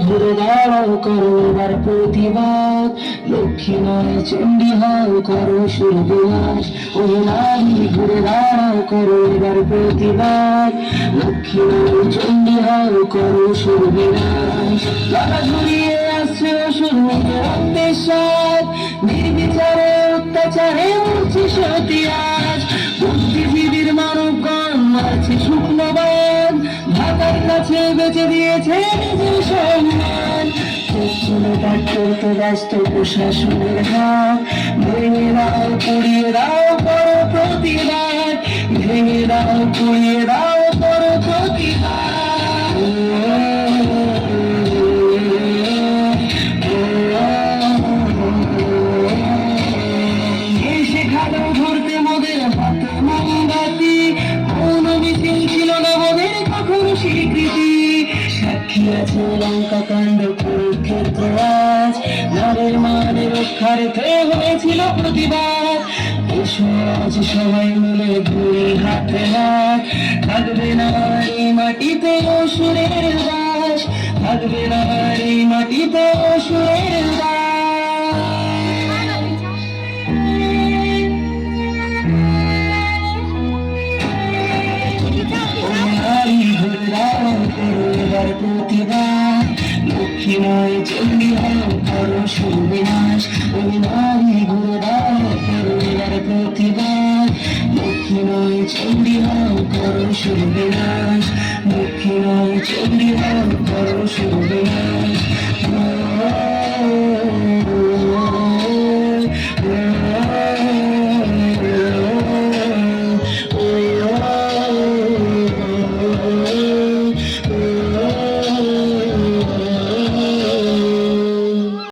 ঘুরে দাঁড়াও করো এবার প্রতিবাদ, লক্ষ্মী নয় চণ্ডী হও করো সূর্যনাশ। ওই নারী ঘুরে দাঁড়াও করো এবার প্রতিবাদ, লক্ষ্মী নয় চণ্ডী হও করো সূর্যনাশ। তারা ঝুলিয়ে আসছে অসুর রক্তের স্বাদ, নির্বিচারে অত্যাচারে উঠছে সতী আজ। বুদ্ধিজীবীর মানবগণ মারছে শুকনোবাদ, ঢাকার কাছে বেঁচে দিয়েছে নিজের সম্মান। ত্যাগ করতে ব্যস্ত প্রশাসনের হাত, ভেঙে দাও পুড়িয়ে দাও করো প্রতিবাদ, ভেঙে দাও পুড়িয়ে দাও করো প্রতিবাদ। সেখানেও ধরতে মোদের হাতে মোমবাতি, কোন মিছিল ছিল না মোদের কখনো স্বীকৃতি। সাক্ষী আছে লঙ্কা কাণ্ড কুরুক্ষেত্র আজ, নারীর মানে রক্ষার্থে হয়েছিল প্রতিবাদ। এসো আজ সবাই মিলে দুই হাতে হাত, থাকবে না এই মাটিতে অসুরের বাস, থাকবে না এই মাটিতে অসুরের বাস। প্রতিবাদ, লক্ষ্মী নয় চণ্ডী হও করো সূর্যনাশ। ওই নারী ঘুরে দাঁড়াও করো এবার প্রতিবাদ, লক্ষ্মী নয় চণ্ডী হও করো সূর্যনাশ, লক্ষ্মী নয় চণ্ডী হও করো সূর্যনাশ।